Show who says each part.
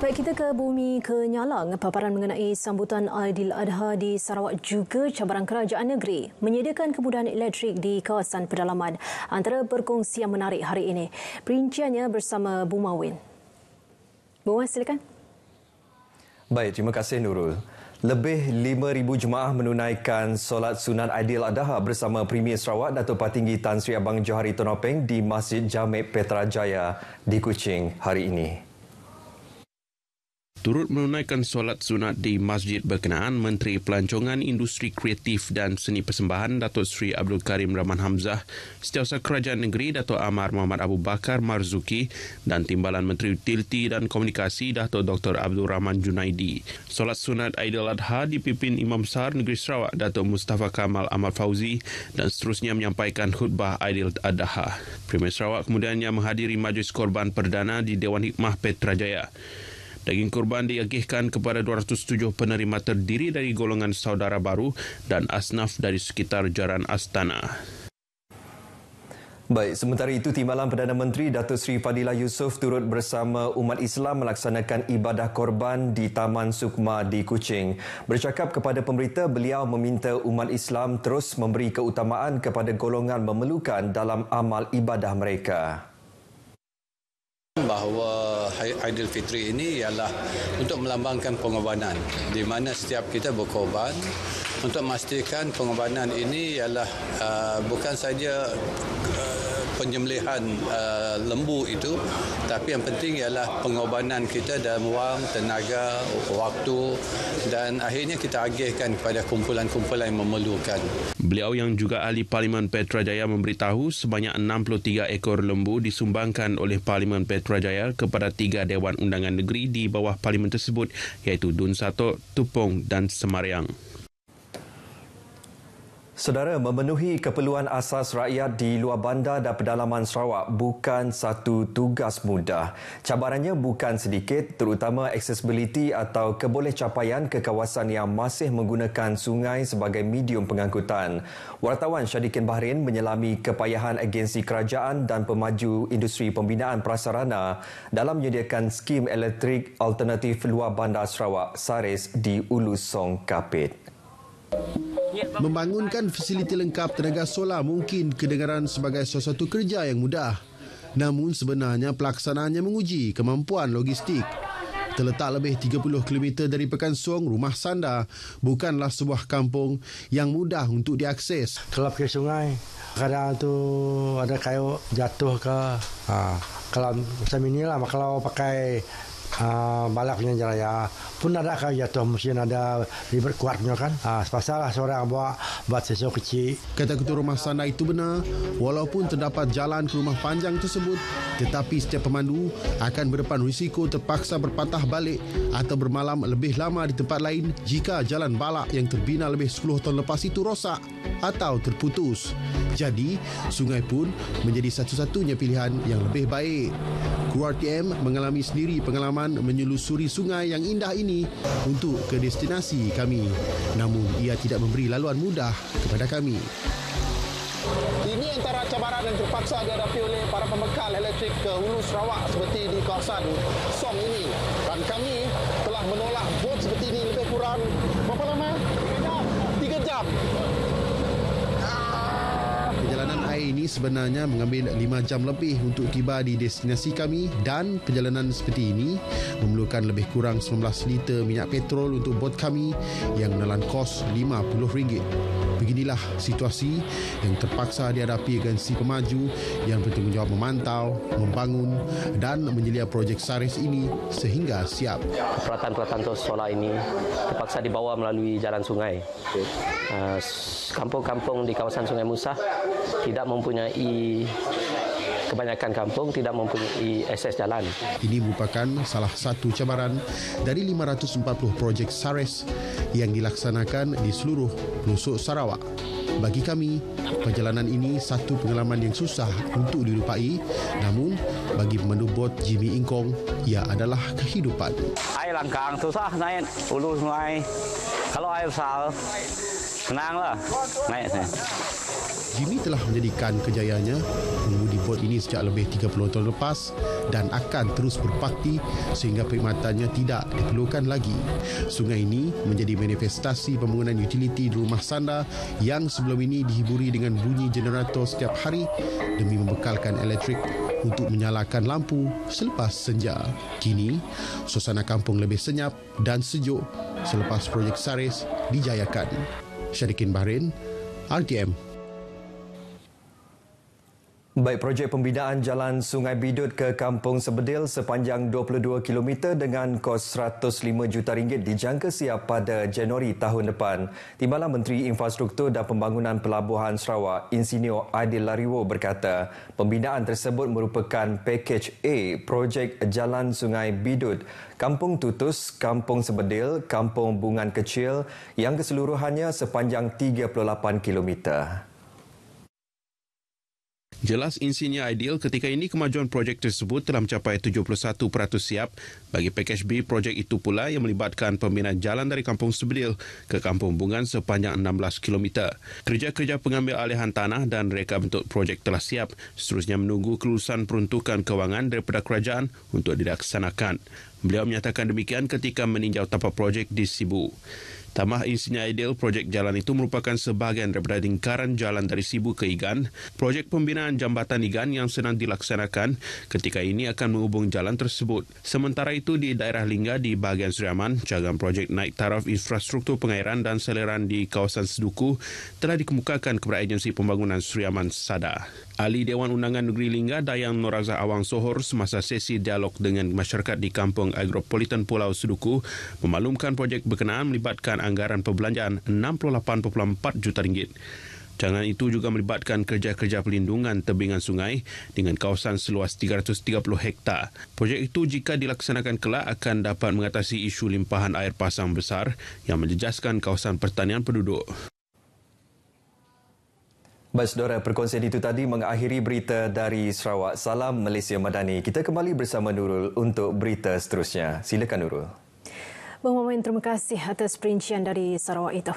Speaker 1: Baik, kita ke Bumi Kenyalang. Paparan mengenai sambutan Aidiladha di Sarawak juga cabaran kerajaan negeri menyediakan kemudahan elektrik di kawasan pedalaman antara perkongsian menarik hari ini. Perinciannya bersama Bu Mawin. Bu Mawin, silakan.
Speaker 2: Baik, terima kasih Nurul. Lebih 5,000 jemaah menunaikan solat sunat Aidiladha bersama Premier Sarawak Datuk Patinggi Tan Sri Abang Johari Tonopeng di Masjid Jamek Petrajaya di Kuching hari ini.
Speaker 3: Turut menunaikan solat sunat di masjid berkenaan, Menteri Pelancongan Industri Kreatif dan Seni Persembahan Datuk Seri Abdul Karim Rahman Hamzah, Setiausaha Kerajaan Negeri Datuk Amar Muhammad Abu Bakar Marzuki dan Timbalan Menteri Utiliti dan Komunikasi Datuk Dr. Abdul Rahman Junaidi. Solat sunat Aidiladha dipimpin Imam Besar Negeri Sarawak Datuk Mustafa Kamal Ahmad Fauzi dan seterusnya menyampaikan khutbah Aidiladha. Premier Sarawak kemudiannya menghadiri majlis korban perdana di Dewan Hikmah Petrajaya. Daging kurban diagihkan kepada 207 penerima terdiri dari golongan saudara baru dan asnaf dari sekitar jaran Astana.
Speaker 2: Baik, sementara itu Timbalan Perdana Menteri Datuk Seri Fadilah Yusof turut bersama umat Islam melaksanakan ibadah korban di Taman Sukma di Kuching. Bercakap kepada pemberita, beliau meminta umat Islam terus memberi keutamaan kepada golongan memerlukan dalam amal ibadah mereka.
Speaker 4: Bahawa Aidilfitri ini ialah untuk melambangkan pengorbanan di mana setiap kita berkorban untuk memastikan pengorbanan ini ialah bukan saja penyembelihan lembu itu, tapi yang penting ialah pengorbanan kita dalam wang, tenaga, waktu dan akhirnya kita agihkan kepada kumpulan-kumpulan yang memerlukan.
Speaker 3: Beliau yang juga ahli Parlimen Petrajaya memberitahu sebanyak 63 ekor lembu disumbangkan oleh Parlimen Petrajaya kepada 3 Dewan Undangan Negeri di bawah Parlimen tersebut iaitu Dun Satok, Tupong dan Semariang.
Speaker 2: Saudara, memenuhi keperluan asas rakyat di luar bandar dan pedalaman Sarawak bukan satu tugas mudah. Cabarannya bukan sedikit, terutama aksesibiliti atau kebolehcapaian ke kawasan yang masih menggunakan sungai sebagai medium pengangkutan. Wartawan Syadikin Bahrain menyelami kepayahan agensi kerajaan dan pemaju industri pembinaan prasarana dalam menyediakan skim elektrik alternatif luar bandar Sarawak SARIS di Ulu Song Kapit.
Speaker 5: Membangunkan fasiliti lengkap tenaga solar mungkin kedengaran sebagai sesuatu kerja yang mudah. Namun sebenarnya pelaksanaannya menguji kemampuan logistik. Terletak lebih 30 km dari Pekansong, Rumah Sanda bukanlah sebuah kampung yang mudah untuk diakses.
Speaker 6: Kalau pergi sungai, kadang tu ada kayu jatuh ke. Kalau macam inilah, kalau pakai balak punya jaraya pun ada kayu jatuh, mesti ada ribet kuatnya kan. Sepasal seorang buat sesuatu kecil.
Speaker 5: Kata Ketua Rumah Sanda itu benar, walaupun terdapat jalan ke rumah panjang tersebut, tetapi setiap pemandu akan berdepan risiko terpaksa berpatah balik atau bermalam lebih lama di tempat lain jika jalan balak yang terbina lebih 10 tahun lepas itu rosak atau terputus. Jadi, sungai pun menjadi satu-satunya pilihan yang lebih baik. Kru RTM mengalami sendiri pengalaman menyelusuri sungai yang indah ini untuk ke destinasi kami. Namun, ia tidak memberi laluan mudah kepada kami.
Speaker 7: Ini antara cabaran yang terpaksa dihadapi oleh para pembekal elektrik ke Hulu Sarawak seperti di kawasan Song ini. Dan kami telah menolak bot seperti ini lebih kurang berapa lama? 3 jam.
Speaker 5: Perjalanan air ini sebenarnya mengambil 5 jam lebih untuk tiba di destinasi kami dan perjalanan seperti ini memerlukan lebih kurang 19 liter minyak petrol untuk bot kami yang menelan kos RM50. Beginilah situasi yang terpaksa dihadapi agensi pemaju yang bertanggungjawab memantau, membangun dan menyelia projek SARIS ini sehingga siap.
Speaker 8: Peralatan solar ini terpaksa dibawa melalui jalan sungai. Kampung-kampung di kawasan Sungai Musah tidak mempunyai, kebanyakan kampung tidak mempunyai akses jalan.
Speaker 5: Ini merupakan salah satu cabaran dari 540 projek SARIS yang dilaksanakan di seluruh pelosok Sarawak. Bagi kami, perjalanan ini satu pengalaman yang susah untuk dilupai, namun Bagi pemandu bot Jimmy Ingkong, ia adalah kehidupan.
Speaker 9: Air langkang susah naik hulu sungai. Kalau air besar, senanglah naik sini.
Speaker 5: Jimmy telah menjadikan kejayaannya mengemudi bot ini sejak lebih 30 tahun lepas dan akan terus berbakti sehingga perkhidmatannya tidak diperlukan lagi. Sungai ini menjadi manifestasi pembangunan utiliti di rumah sanda yang sebelum ini dihiburi dengan bunyi generator setiap hari demi membekalkan elektrik untuk menyalakan lampu selepas senja. Kini, suasana kampung lebih senyap dan sejuk selepas projek Saris dijayakan. Syarikin Bahrain, RTM.
Speaker 2: Baik, projek pembinaan Jalan Sungai Bidut ke Kampung Sebedil sepanjang 22 km dengan kos RM105 juta dijangka siap pada Januari tahun depan. Timbalan Menteri Infrastruktur dan Pembangunan Pelabuhan Sarawak, Insinyur Aidil Lariwo berkata, pembinaan tersebut merupakan pakej A projek Jalan Sungai Bidut, Kampung Tutus, Kampung Sebedil, Kampung Bungan Kecil yang keseluruhannya sepanjang 38 km.
Speaker 3: Jelas Insinyur Aidil ketika ini kemajuan projek tersebut telah mencapai 71% siap. Bagi pakej B, projek itu pula yang melibatkan pembinaan jalan dari Kampung Sebedil ke Kampung Bungan sepanjang 16 km. Kerja-kerja pengambil alihan tanah dan reka bentuk projek telah siap. Seterusnya menunggu kelulusan peruntukan kewangan daripada kerajaan untuk dilaksanakan. Beliau menyatakan demikian ketika meninjau tapak projek di Sibu. Tambah Insinyur Aidil, projek jalan itu merupakan sebahagian daripada lingkaran jalan dari Sibu ke Igan. Projek pembinaan jambatan Igan yang sedang dilaksanakan ketika ini akan menghubung jalan tersebut. Sementara itu di daerah Lingga di bahagian Seriaman, cagang projek naik taraf infrastruktur pengairan dan saliran di kawasan Seduku telah dikemukakan kepada Agensi Pembangunan Seriaman SADA. Ahli Dewan Undangan Negeri Lingga, Dayang Noraza Awang Sohor, semasa sesi dialog dengan masyarakat di Kampung Agropolitan Pulau Seduku memaklumkan projek berkenaan melibatkan anggaran perbelanjaan RM68.4 juta. Jangan itu juga melibatkan kerja-kerja pelindungan tebingan sungai dengan kawasan seluas 330 hektar. Projek itu jika dilaksanakan kelak akan dapat mengatasi isu limpahan air pasang besar yang menjejaskan kawasan pertanian penduduk.
Speaker 2: Baik, saudara, perkongsian itu tadi mengakhiri berita dari Sarawak. Salam Malaysia Madani. Kita kembali bersama Nurul untuk berita seterusnya. Silakan Nurul.
Speaker 1: Bang Momen, terima kasih atas perincian dari Sarawak itu.